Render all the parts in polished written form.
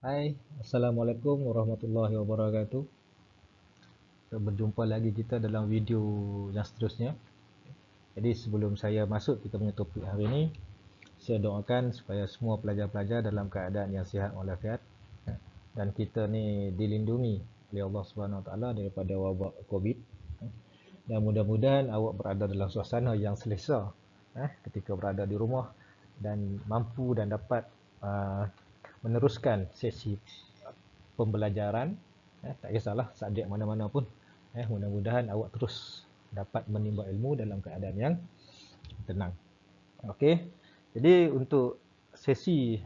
Hai, Assalamualaikum warahmatullahi wabarakatuh. Berjumpa lagi kita dalam video yang seterusnya. Jadi sebelum saya masuk kita punya topik hari ini, saya doakan supaya semua pelajar-pelajar dalam keadaan yang sihat walafiat dan kita ni dilindungi oleh Allah Subhanahu Wa Taala daripada wabak Covid. Dan mudah-mudahan awak berada dalam suasana yang selesa ketika berada di rumah dan mampu dan dapat meneruskan sesi pembelajaran. Tak kisahlah subjek mana-mana pun. Mudah-mudahan awak terus dapat menimba ilmu dalam keadaan yang tenang. Okey. Jadi untuk sesi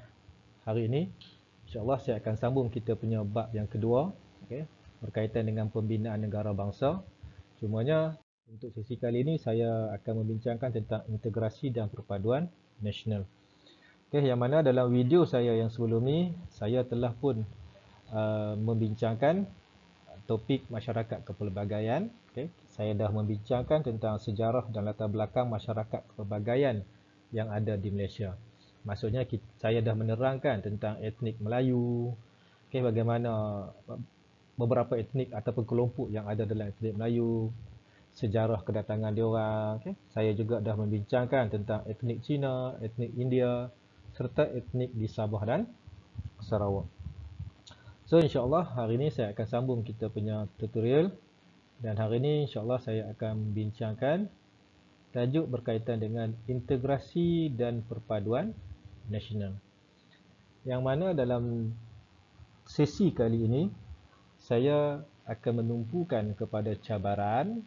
hari ini, insya-Allah saya akan sambung kita punya bab yang kedua, okey, berkaitan dengan pembinaan negara bangsa. Cumanya untuk sesi kali ini saya akan membincangkan tentang integrasi dan perpaduan nasional. Okey, yang mana dalam video saya yang sebelum ni saya telah pun membincangkan topik masyarakat kepelbagaian. Okay. Saya dah membincangkan tentang sejarah dan latar belakang masyarakat kepelbagaian yang ada di Malaysia. Maksudnya saya dah menerangkan tentang etnik Melayu, okay, bagaimana beberapa etnik ataupun kelompok yang ada dalam etnik Melayu, sejarah kedatangan diorang. Okay. Saya juga dah membincangkan tentang etnik Cina, etnik India serta etnik di Sabah dan Sarawak. So insyaAllah hari ini saya akan sambung kita punya tutorial. Dan hari ini insyaAllah saya akan bincangkan tajuk berkaitan dengan integrasi dan perpaduan nasional. Yang mana dalam sesi kali ini saya akan menumpukan kepada cabaran,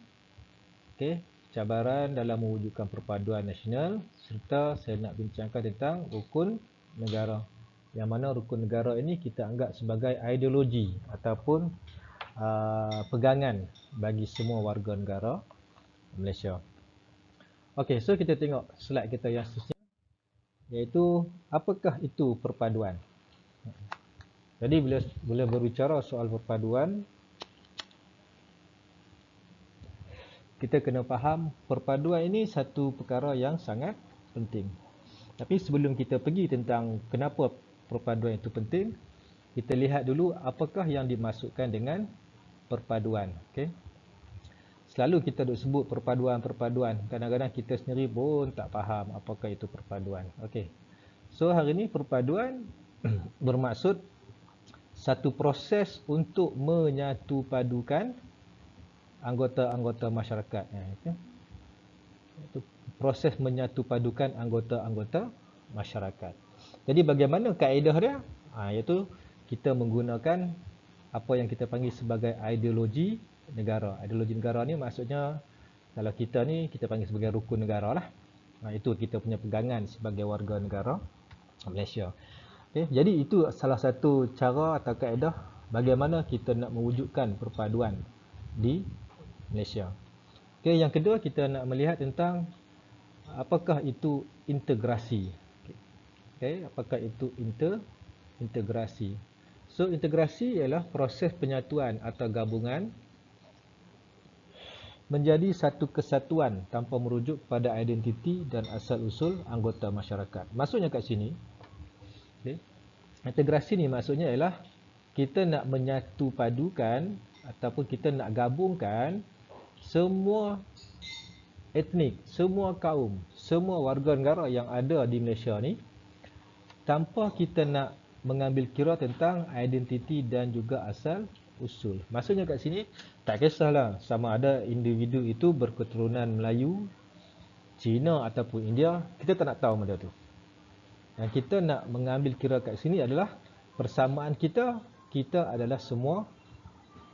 cabaran dalam mewujudkan perpaduan nasional, serta saya nak bincangkan tentang rukun negara. Yang mana rukun negara ini kita anggap sebagai ideologi ataupun pegangan bagi semua warga negara Malaysia. Okey, so kita tengok slide kita yang seterusnya, iaitu apakah itu perpaduan. Jadi bila berbicara soal perpaduan, kita kena faham perpaduan ini satu perkara yang sangat penting. Tapi sebelum kita pergi tentang kenapa perpaduan itu penting, kita lihat dulu apakah yang dimaksudkan dengan perpaduan. Okay. Selalu kita duk sebut perpaduan. Kadang-kadang kita sendiri pun tak faham apakah itu perpaduan. Okay. So hari ini perpaduan bermaksud satu proses untuk menyatupadukan anggota-anggota masyarakat. Okay. Itu proses menyatupadukan anggota-anggota masyarakat. Jadi bagaimana kaedah dia? Iaitu kita menggunakan apa yang kita panggil sebagai ideologi negara. Ideologi negara ni maksudnya kalau kita ni kita panggil sebagai rukun negara lah. Itu kita punya pegangan sebagai warga negara Malaysia. Okay, jadi itu salah satu cara atau kaedah bagaimana kita nak mewujudkan perpaduan di Malaysia. Okay, yang kedua kita nak melihat tentang apakah itu integrasi. Okay, apakah itu integrasi. So integrasi ialah proses penyatuan atau gabungan menjadi satu kesatuan tanpa merujuk pada identiti dan asal-usul anggota masyarakat. Maksudnya kat sini, okay, integrasi ni maksudnya ialah kita nak menyatupadukan ataupun kita nak gabungkan semua etnik, semua kaum, semua warga negara yang ada di Malaysia ni tanpa kita nak mengambil kira tentang identiti dan juga asal usul. Maksudnya kat sini tak kisahlah sama ada individu itu berketurunan Melayu, Cina ataupun India, kita tak nak tahu benda tu. Yang kita nak mengambil kira kat sini adalah persamaan kita adalah semua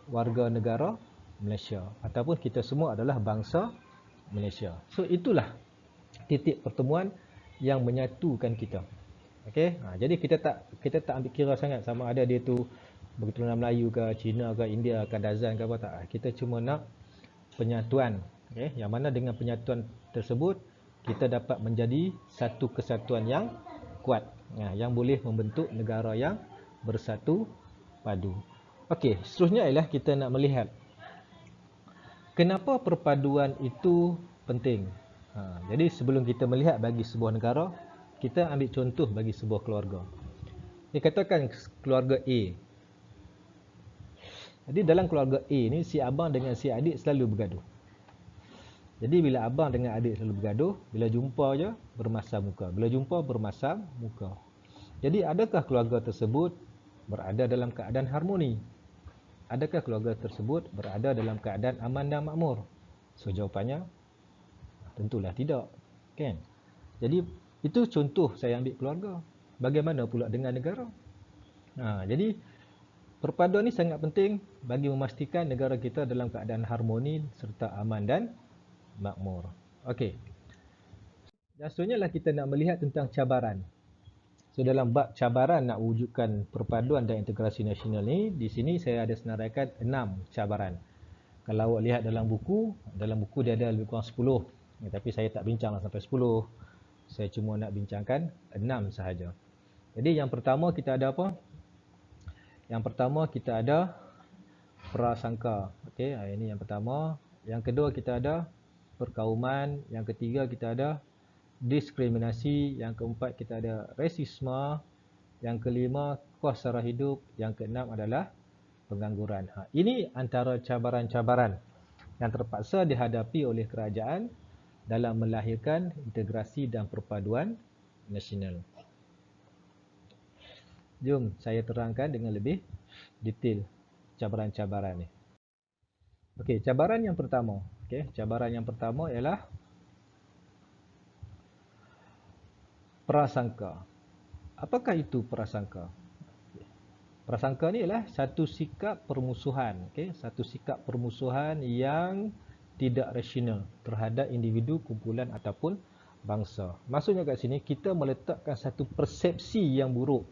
warga negara Malaysia ataupun kita semua adalah bangsa Malaysia. So itulah titik pertemuan yang menyatukan kita. Okey, jadi kita tak ambil kira sangat sama ada dia tu berketurunan Melayu ke, Cina ke, India ke, Dazan ke apa tak. Kita cuma nak penyatuan. Okey, yang mana dengan penyatuan tersebut kita dapat menjadi satu kesatuan yang kuat, yang boleh membentuk negara yang bersatu padu. Okey, seterusnya ialah kita nak melihat kenapa perpaduan itu penting. Jadi sebelum kita melihat bagi sebuah negara, kita ambil contoh bagi sebuah keluarga. Dia katakan keluarga A. Jadi dalam keluarga A ni, si abang dengan si adik selalu bergaduh. Jadi bila abang dengan adik selalu bergaduh, bila jumpa je bermasam muka. Bila jumpa bermasam muka. Jadi adakah keluarga tersebut berada dalam keadaan harmoni? Adakah keluarga tersebut berada dalam keadaan aman dan makmur? So jawapannya tentulah tidak, kan? Jadi itu contoh saya ambil keluarga. Bagaimana pula dengan negara? Jadi perpaduan ni sangat penting bagi memastikan negara kita dalam keadaan harmoni serta aman dan makmur. Okey. Dan seterusnya lah kita nak melihat tentang cabaran. So dalam bab cabaran nak wujudkan perpaduan dan integrasi nasional ni, di sini saya ada senaraikan 6 cabaran. Kalau awak lihat dalam buku dia ada lebih kurang 10. Tapi saya tak bincanglah sampai 10. Saya cuma nak bincangkan 6 sahaja. Jadi yang pertama kita ada apa? Yang pertama kita ada prasangka. Okey, ini yang pertama. Yang kedua kita ada perkauman. Yang ketiga kita ada diskriminasi. Yang keempat kita ada rasisme. Yang kelima kos sara hidup. Yang keenam adalah pengangguran. Ini antara cabaran-cabaran yang terpaksa dihadapi oleh kerajaan dalam melahirkan integrasi dan perpaduan nasional. Jom saya terangkan dengan lebih detail cabaran-cabaran ni. Okey, cabaran yang pertama. Cabaran yang pertama ialah prasangka. Apakah itu prasangka? Prasangka ni ialah satu sikap permusuhan, satu sikap permusuhan yang tidak rasional terhadap individu, kumpulan ataupun bangsa. Maksudnya kat sini kita meletakkan satu persepsi yang buruk,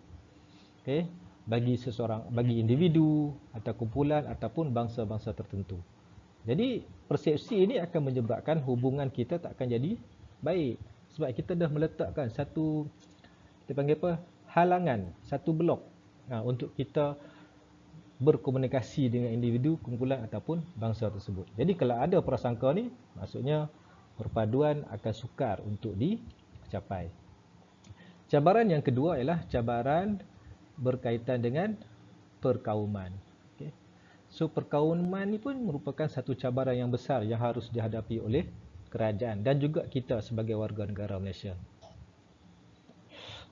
bagi seseorang, bagi individu atau kumpulan ataupun bangsa-bangsa tertentu. Jadi persepsi ini akan menyebabkan hubungan kita tak akan jadi baik, sebab kita dah meletakkan satu, kita panggil apa, halangan, satu blok untuk kita berkomunikasi dengan individu, kumpulan ataupun bangsa tersebut. Jadi kalau ada prasangka ni, maksudnya perpaduan akan sukar untuk dicapai. Cabaran yang kedua ialah cabaran berkaitan dengan perkauman. So perkauman ni pun merupakan satu cabaran yang besar yang harus dihadapi oleh kerajaan dan juga kita sebagai warga negara Malaysia.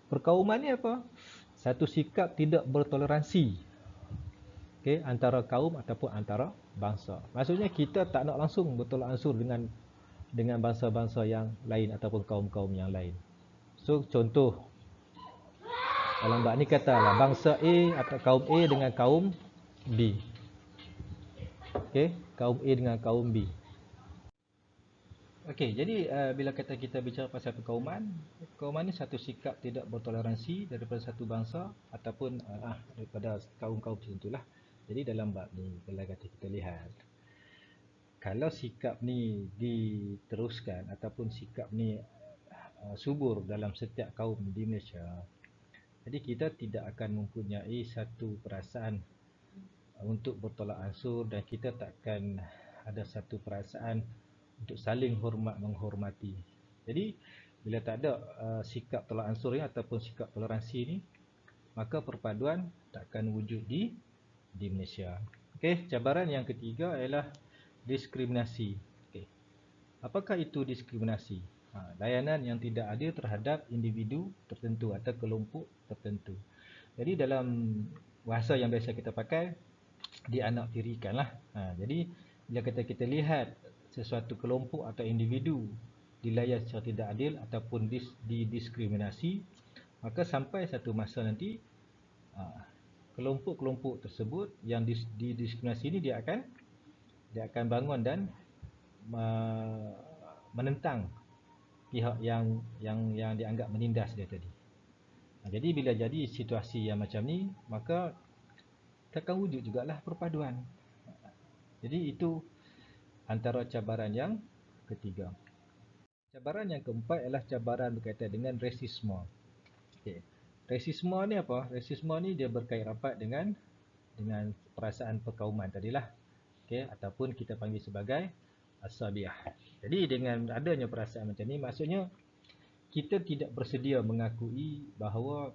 Perkauman ni apa? Satu sikap tidak bertoleransi, antara kaum ataupun antara bangsa. Maksudnya kita tak nak langsung bertolak ansur dengan bangsa-bangsa yang lain ataupun kaum-kaum yang lain. So contoh dalam bab ni katalah bangsa A atau kaum A dengan kaum B. Kaum A dengan kaum B. Jadi bila kita bicara pasal perkauman ni satu sikap tidak bertoleransi daripada satu bangsa ataupun daripada kaum-kaum tertentulah. Jadi dalam bab ni kalau kata kita lihat, kalau sikap ni diteruskan ataupun sikap ni subur dalam setiap kaum di Malaysia, jadi kita tidak akan mempunyai satu perasaan untuk bertolak ansur dan kita takkan ada satu perasaan untuk saling hormat menghormati. Jadi bila tak ada sikap tolak ansur ni ataupun sikap toleransi ni, maka perpaduan takkan wujud di Malaysia. Cabaran yang ketiga ialah diskriminasi. Apakah itu diskriminasi? Layanan yang tidak adil terhadap individu tertentu atau kelompok tertentu. Jadi dalam bahasa yang biasa kita pakai, dianaktirikanlah. Jadi bila kita lihat sesuatu kelompok atau individu dilayan secara tidak adil ataupun didiskriminasi, maka sampai satu masa nanti kelompok-kelompok tersebut yang didiskriminasi ini dia akan bangun dan menentang pihak yang dianggap menindas dia tadi. Jadi bila jadi situasi yang macam ni, maka takkan wujud jugalah perpaduan. Jadi itu antara cabaran yang ketiga. Cabaran yang keempat ialah cabaran berkaitan dengan rasisme. Rasisme ni apa? Rasisme ni dia berkait rapat dengan perasaan perkauman tadilah. Ataupun kita panggil sebagai asabiah. Jadi dengan adanya perasaan macam ni, maksudnya kita tidak bersedia mengakui bahawa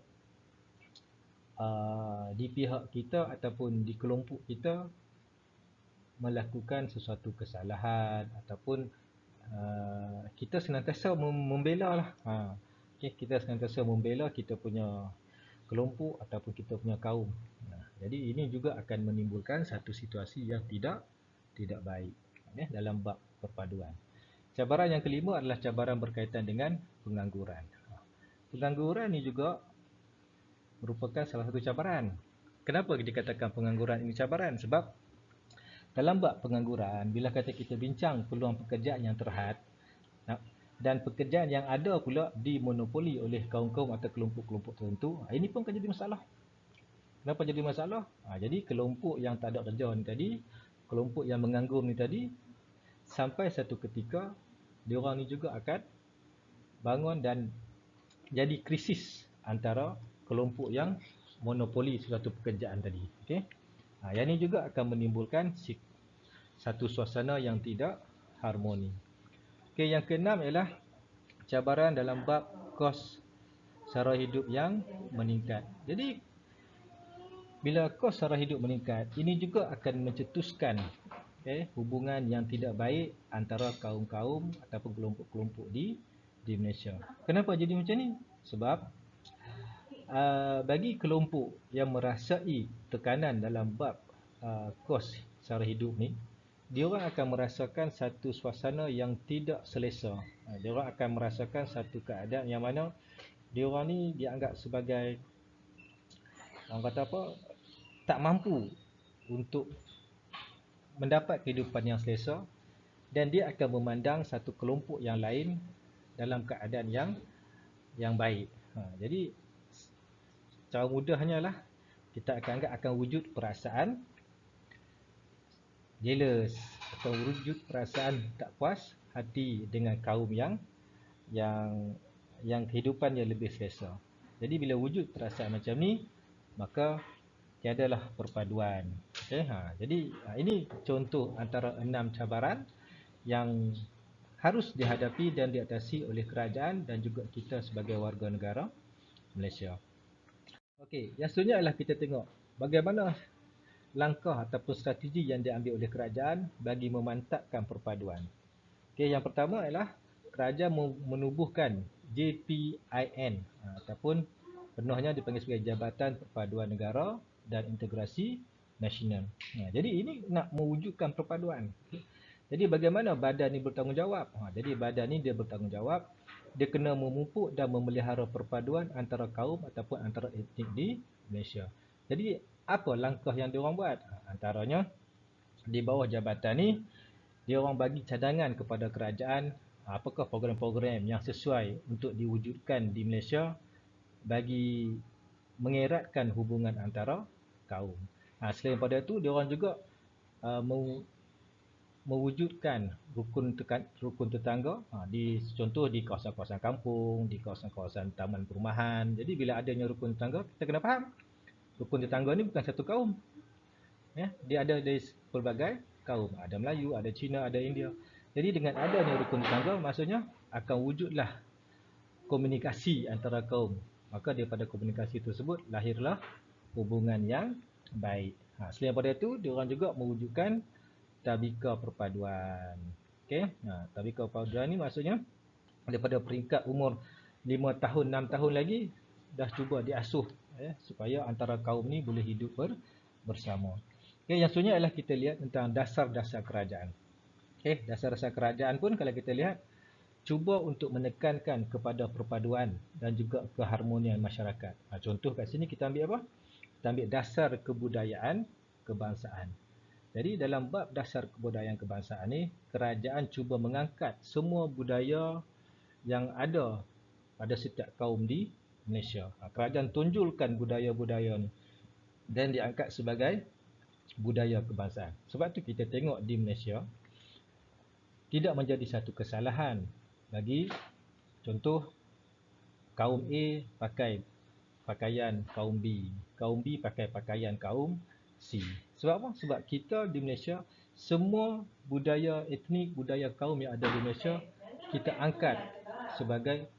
di pihak kita ataupun di kelompok kita melakukan sesuatu kesalahan ataupun kita senantiasa membela lah. Okay, kita senantiasa membela kita punya kelompok ataupun kita punya kaum. Jadi ini juga akan menimbulkan satu situasi yang tidak baik dalam bab perpaduan. Cabaran yang kelima adalah cabaran berkaitan dengan pengangguran. Pengangguran ini juga merupakan salah satu cabaran. Kenapa dikatakan pengangguran ini cabaran? Sebab dalam bab pengangguran, bila kata kita bincang peluang pekerjaan yang terhad dan pekerjaan yang ada pula dimonopoli oleh kaum-kaum atau kelompok-kelompok tertentu, ini pun akan jadi masalah. Kenapa jadi masalah? Jadi kelompok yang tak ada kerja ni tadi, kelompok yang menganggur ni tadi, sampai satu ketika diorang ni juga akan bangun dan jadi krisis antara kelompok yang monopoli suatu pekerjaan tadi. Okey. Yang ini juga akan menimbulkan satu suasana yang tidak harmoni. Okey, yang keenam ialah cabaran dalam bab kos sara hidup yang meningkat. Jadi bila kos sara hidup meningkat, ini juga akan mencetuskan hubungan yang tidak baik antara kaum-kaum ataupun kelompok-kelompok di Malaysia. Kenapa jadi macam ni? Sebab bagi kelompok yang merasai tekanan dalam bab kos sara hidup ni, diorang akan merasakan satu suasana yang tidak selesa. Diorang akan merasakan satu keadaan yang mana diorang ni dianggap sebagai, orang kata apa, tak mampu untuk mendapat kehidupan yang selesa, dan dia akan memandang satu kelompok yang lain dalam keadaan yang baik. Jadi cara mudahnya lah, kita akan anggap akan wujud perasaan jealous atau wujud perasaan tak puas hati dengan kaum yang kehidupannya lebih selesa. Jadi bila wujud perasaan macam ni, maka tiadalah perpaduan. Okay? Jadi ini contoh antara 6 cabaran yang harus dihadapi dan diatasi oleh kerajaan dan juga kita sebagai warga negara Malaysia. Okey, yang seterusnya adalah kita tengok bagaimana langkah ataupun strategi yang diambil oleh kerajaan bagi memantapkan perpaduan. Okey, yang pertama ialah kerajaan menubuhkan JPIN ataupun penuhnya dipanggil sebagai Jabatan Perpaduan Negara dan Integrasi Nasional. Jadi ini nak mewujudkan perpaduan. Jadi bagaimana badan ini bertanggungjawab? Jadi badan ini dia bertanggungjawab, dia kena memupuk dan memelihara perpaduan antara kaum ataupun antara etnik di Malaysia. Jadi apa langkah yang diorang buat? Antaranya di bawah jabatan ni, diorang bagi cadangan kepada kerajaan apakah program-program yang sesuai untuk diwujudkan di Malaysia bagi mengeratkan hubungan antara kaum. Selain daripada itu, diorang juga mewujudkan rukun tetangga, contoh di kawasan-kawasan kampung, di kawasan-kawasan taman perumahan. Jadi bila adanya rukun tetangga, kita kena faham rukun tetangga ni bukan satu kaum. Dia ada dari pelbagai kaum. Ada Melayu, ada Cina, ada India. Jadi dengan adanya rukun tetangga, maksudnya akan wujudlah komunikasi antara kaum. Maka daripada komunikasi tersebut lahirlah hubungan yang baik. Selain daripada itu, diorang juga mewujudkan tabika perpaduan. Okey. Tabika perpaduan ni maksudnya daripada peringkat umur 5 tahun, 6 tahun lagi dah cuba diasuh supaya antara kaum ni boleh hidup bersama. Okey, yang seterusnya adalah kita lihat tentang dasar-dasar kerajaan. Okey, dasar-dasar kerajaan pun kalau kita lihat cuba untuk menekankan kepada perpaduan dan juga keharmonian masyarakat. Contoh kat sini kita ambil apa? Kita ambil dasar kebudayaan kebangsaan. Jadi dalam bab dasar kebudayaan kebangsaan ni, kerajaan cuba mengangkat semua budaya yang ada pada setiap kaum di Malaysia. Kerajaan tunjulkan budaya-budaya ni dan diangkat sebagai budaya kebangsaan. Sebab tu kita tengok di Malaysia tidak menjadi satu kesalahan bagi contoh kaum A pakai pakaian kaum B, kaum B pakai pakaian kaum C. Sebab apa? Sebab kita di Malaysia, semua budaya etnik, budaya kaum yang ada di Malaysia kita angkat sebagai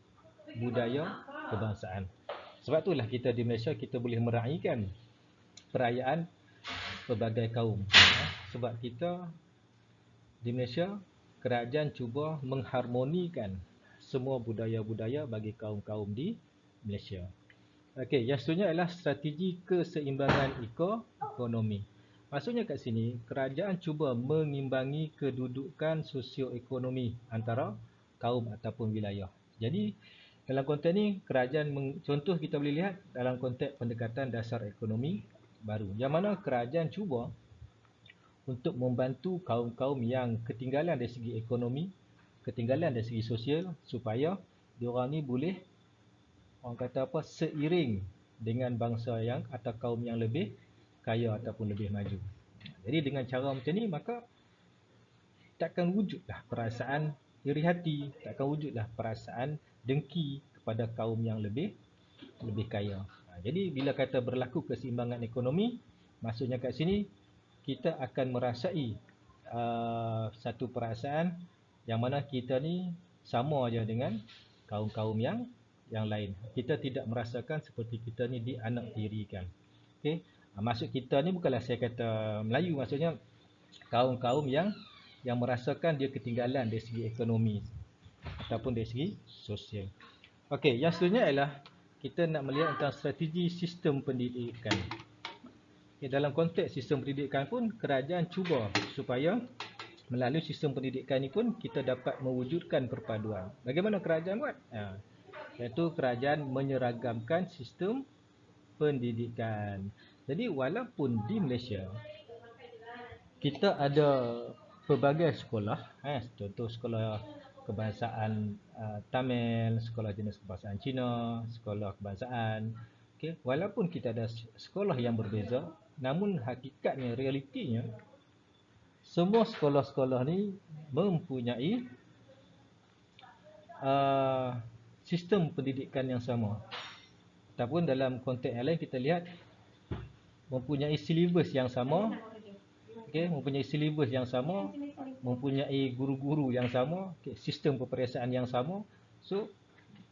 budaya kebangsaan. Sebab itulah kita di Malaysia kita boleh meraihkan perayaan pelbagai kaum. Sebab kita di Malaysia, kerajaan cuba mengharmonikan semua budaya-budaya bagi kaum-kaum di Malaysia. Okey, yang seterusnya adalah strategi keseimbangan ekonomi. Maksudnya kat sini, kerajaan cuba mengimbangi kedudukan sosioekonomi antara kaum ataupun wilayah. Jadi, dalam konteks ni, contoh kita boleh lihat dalam konteks pendekatan dasar ekonomi baru. Yang mana kerajaan cuba untuk membantu kaum-kaum yang ketinggalan dari segi ekonomi, ketinggalan dari segi sosial, supaya diorang ni boleh, orang kata apa, seiring dengan bangsa yang atau kaum yang lebih kaya ataupun lebih maju. Jadi dengan cara macam ni, maka takkan wujudlah perasaan iri hati, takkan wujudlah perasaan dengki kepada kaum yang lebih kaya. Jadi bila kata berlaku keseimbangan ekonomi, maksudnya kat sini kita akan merasai satu perasaan yang mana kita ni sama aja dengan kaum-kaum yang lain. Kita tidak merasakan seperti kita ni dianaktirikan. Okey. Maksud kita ni bukanlah saya kata Melayu, maksudnya kaum-kaum yang merasakan dia ketinggalan dari segi ekonomi ataupun dari segi sosial. Okey, yang seterusnya ialah kita nak melihat tentang strategi sistem pendidikan. Okay, dalam konteks sistem pendidikan pun kerajaan cuba supaya melalui sistem pendidikan ni pun kita dapat mewujudkan perpaduan. Bagaimana kerajaan buat? Iaitu kerajaan menyeragamkan sistem pendidikan. Jadi walaupun di Malaysia kita ada pelbagai sekolah, contoh sekolah kebangsaan Tamil, sekolah jenis kebangsaan Cina, sekolah kebangsaan. Okay. Walaupun kita ada sekolah yang berbeza, namun hakikatnya, realitinya, semua sekolah-sekolah ni mempunyai sistem pendidikan yang sama. Ataupun dalam konteks yang lain kita lihat mempunyai silibus yang sama. Okay, mempunyai silibus yang sama, mempunyai guru-guru yang sama, okay, sistem peperiksaan yang sama. So,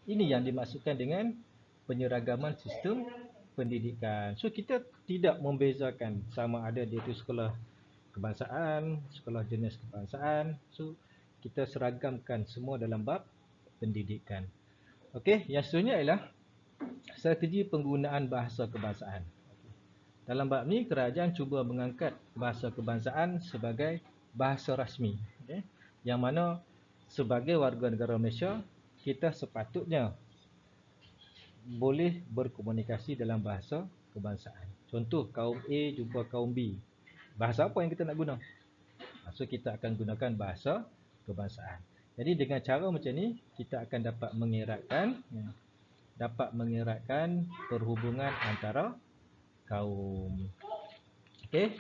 ini yang dimaksudkan dengan penyeragaman sistem pendidikan. So, kita tidak membezakan sama ada dia itu sekolah kebangsaan, sekolah jenis kebangsaan. So, kita seragamkan semua dalam bab pendidikan. Okey, yang seterusnya ialah strategi penggunaan bahasa kebangsaan. Dalam bab ni, kerajaan cuba mengangkat bahasa kebangsaan sebagai bahasa rasmi. Okay? Yang mana sebagai warga negara Malaysia, kita sepatutnya boleh berkomunikasi dalam bahasa kebangsaan. Contoh, kaum A jumpa kaum B. Bahasa apa yang kita nak guna? So, kita akan gunakan bahasa kebangsaan. Jadi, dengan cara macam ni, kita akan dapat mengeratkan perhubungan antara kaum. Okey.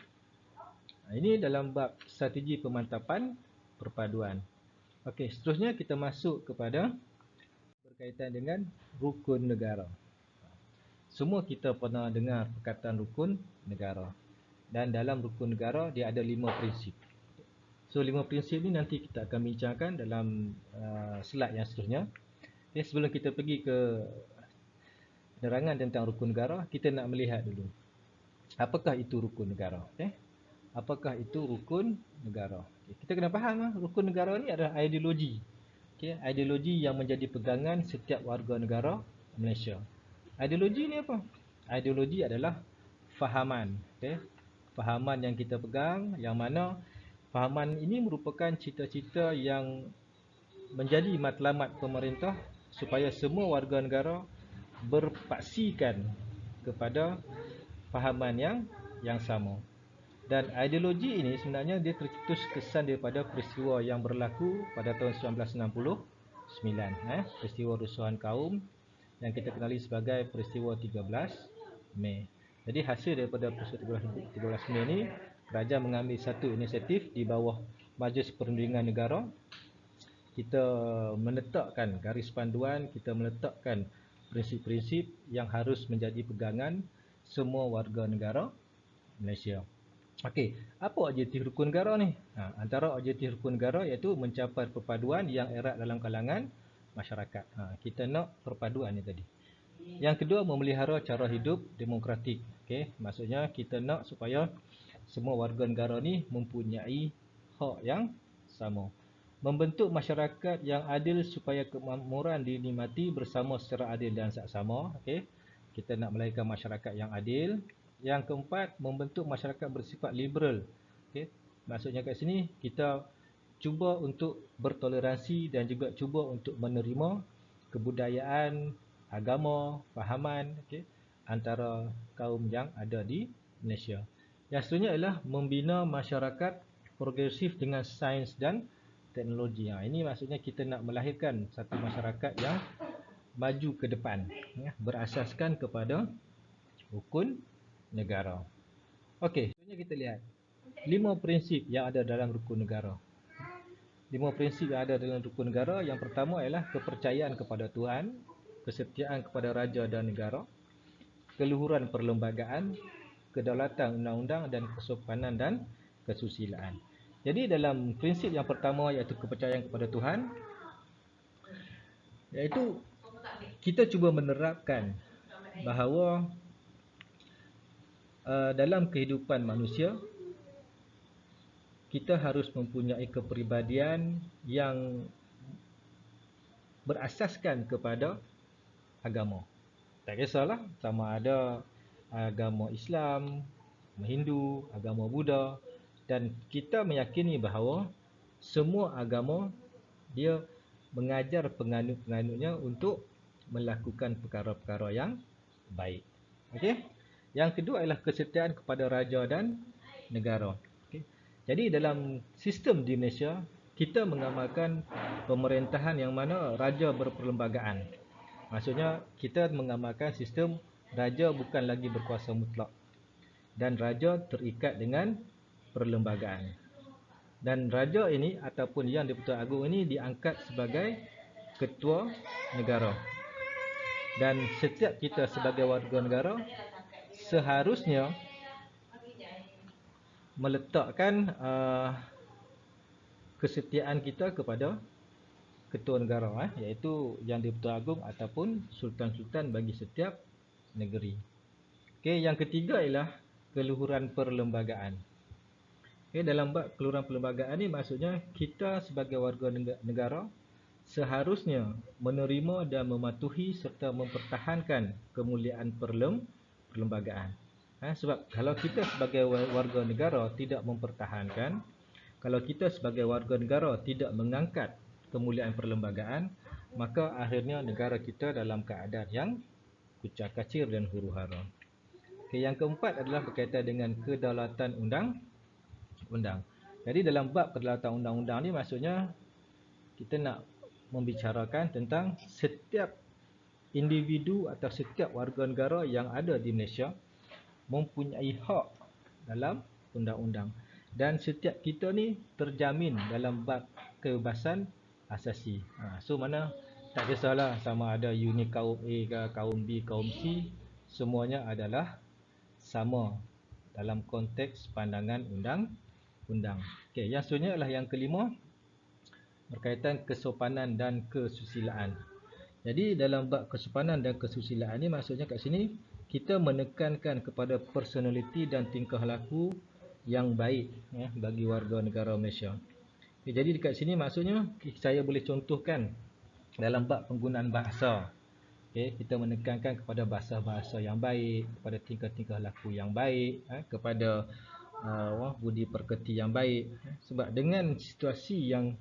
Ini dalam bab strategi pemantapan perpaduan. Okey, seterusnya kita masuk kepada berkaitan dengan rukun negara. Semua kita pernah dengar perkataan rukun negara. Dan dalam rukun negara dia ada 5 prinsip. So 5 prinsip ni nanti kita akan bincangkan dalam slide yang seterusnya. Okay, sebelum kita pergi ke penerangan tentang rukun negara, kita nak melihat dulu apakah itu rukun negara. Okay? Apakah itu rukun negara? Okay, kita kena faham rukun negara ni adalah ideologi. Okay, ideologi yang menjadi pegangan setiap warga negara Malaysia. Ideologi ni apa? Ideologi adalah fahaman. Okay? Fahaman yang kita pegang, yang mana fahaman ini merupakan cita-cita yang menjadi matlamat pemerintah supaya semua warga negara berpaksikan kepada fahaman yang sama. Dan ideologi ini sebenarnya dia tercetus kesan daripada peristiwa yang berlaku pada tahun 1969, peristiwa rusuhan kaum yang kita kenali sebagai peristiwa 13 Mei. Jadi hasil daripada peristiwa 13 Mei ini, kerajaan mengambil satu inisiatif di bawah Majlis Perundingan Negara. Kita meletakkan garis panduan, kita meletakkan prinsip-prinsip yang harus menjadi pegangan semua warga negara Malaysia. Okey, apa objektif rukun negara ni? Antara objektif rukun negara iaitu mencapai perpaduan yang erat dalam kalangan masyarakat. Kita nak perpaduan ni tadi. Yang kedua, memelihara cara hidup demokratik. Okey, maksudnya kita nak supaya semua warga negara ni mempunyai hak yang sama. Membentuk masyarakat yang adil supaya kemakmuran dinikmati bersama secara adil dan saksama. Okey, kita nak melahirkan masyarakat yang adil. Yang keempat, membentuk masyarakat bersifat liberal. Okey, maksudnya kat sini kita cuba untuk bertoleransi dan juga cuba untuk menerima kebudayaan, agama, fahaman, okey, antara kaum yang ada di Malaysia. Yang seterusnya adalah membina masyarakat progresif dengan sains dan teknologi. Ini maksudnya kita nak melahirkan satu masyarakat yang maju ke depan, berasaskan kepada rukun negara. Okey, seterusnya kita lihat 5 prinsip yang ada dalam rukun negara. 5 prinsip yang ada dalam rukun negara. Yang pertama ialah kepercayaan kepada Tuhan, kesetiaan kepada raja dan negara, keluhuran perlembagaan, kedaulatan undang-undang dan kesopanan dan kesusilaan. Jadi dalam prinsip yang pertama iaitu kepercayaan kepada Tuhan, iaitu kita cuba menerapkan bahawa dalam kehidupan manusia kita harus mempunyai kepribadian yang berasaskan kepada agama. Tak kisahlah sama ada agama Islam, agama Hindu, agama Buddha, dan kita meyakini bahawa semua agama dia mengajar penganut-penganutnya untuk melakukan perkara-perkara yang baik. Okey. Yang kedua ialah kesetiaan kepada raja dan negara. Okey. Jadi dalam sistem di Malaysia, kita mengamalkan pemerintahan yang mana raja berperlembagaan. Maksudnya kita mengamalkan sistem raja bukan lagi berkuasa mutlak dan raja terikat dengan perlembagaan. Dan raja ini ataupun Yang di-Pertuan Agong ini diangkat sebagai ketua negara. Dan setiap kita sebagai warga negara seharusnya meletakkan kesetiaan kita kepada ketua negara, iaitu Yang di-Pertuan Agong ataupun sultan-sultan bagi setiap negeri. Okey, yang ketiga ialah keluhuran perlembagaan. Okey, dalam bab keluhuran perlembagaan ni maksudnya kita sebagai warga negara seharusnya menerima dan mematuhi serta mempertahankan kemuliaan perlembagaan. Sebab kalau kita sebagai warga negara tidak mempertahankan, kalau kita sebagai warga negara tidak mengangkat kemuliaan perlembagaan, maka akhirnya negara kita dalam keadaan yang kucar-kacir dan huru-hara. Okay, yang keempat adalah berkaitan dengan kedaulatan undang-undang. Jadi dalam bab kedaulatan undang-undang ni maksudnya kita nak membicarakan tentang setiap individu atau setiap warga negara yang ada di Malaysia mempunyai hak dalam undang-undang. Dan setiap kita ni terjamin dalam bab kebebasan asasi. So mana tak kisahlah sama ada you ni kaum A ke, kaum B, kaum C, semuanya adalah sama dalam konteks pandangan undang-undang. Okey, yang seterusnya adalah yang kelima, berkaitan kesopanan dan kesusilaan. Jadi dalam bab kesopanan dan kesusilaan ni maksudnya kat sini kita menekankan kepada personaliti dan tingkah laku yang baik bagi warga negara Malaysia. Okay, jadi dekat sini maksudnya saya boleh contohkan dalam bab penggunaan bahasa. Okay, kita menekankan kepada bahasa-bahasa yang baik, kepada tingkah-tingkah laku yang baik, kepada budi pekerti yang baik. Sebab dengan situasi yang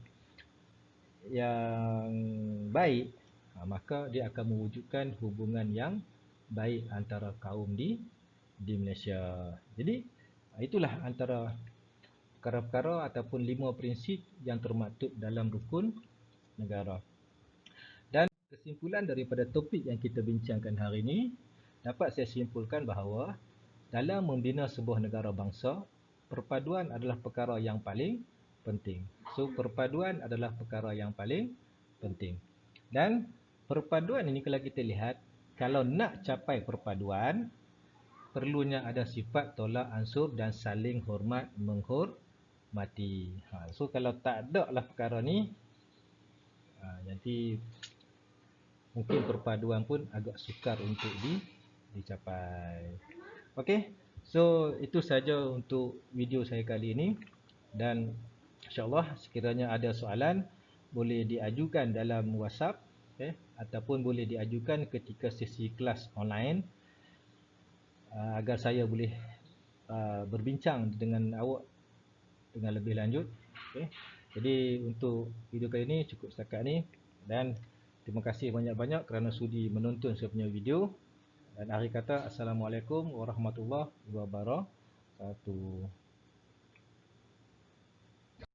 baik, maka dia akan mewujudkan hubungan yang baik antara kaum di Malaysia. Jadi itulah antara perkara-perkara ataupun 5 prinsip yang termaktub dalam rukun negara. Dan kesimpulan daripada topik yang kita bincangkan hari ini, dapat saya simpulkan bahawa dalam membina sebuah negara bangsa, perpaduan adalah perkara yang paling penting. So perpaduan adalah perkara yang paling penting. Dan perpaduan ini kalau kita lihat, kalau nak capai perpaduan, perlunya ada sifat tolak ansur dan saling hormat menghormati. So kalau tak ada lah perkara ni, nanti mungkin perpaduan pun agak sukar untuk dicapai. Okey, so itu saja untuk video saya kali ini, dan insyaAllah sekiranya ada soalan boleh diajukan dalam WhatsApp, ataupun boleh diajukan ketika sesi kelas online, agar saya boleh berbincang dengan awak dengan lebih lanjut. Jadi untuk video kali ini cukup setakat ni, dan terima kasih banyak-banyak kerana sudi menonton saya punya video. Dan akhir kata, Assalamualaikum warahmatullahi wabarakatuh.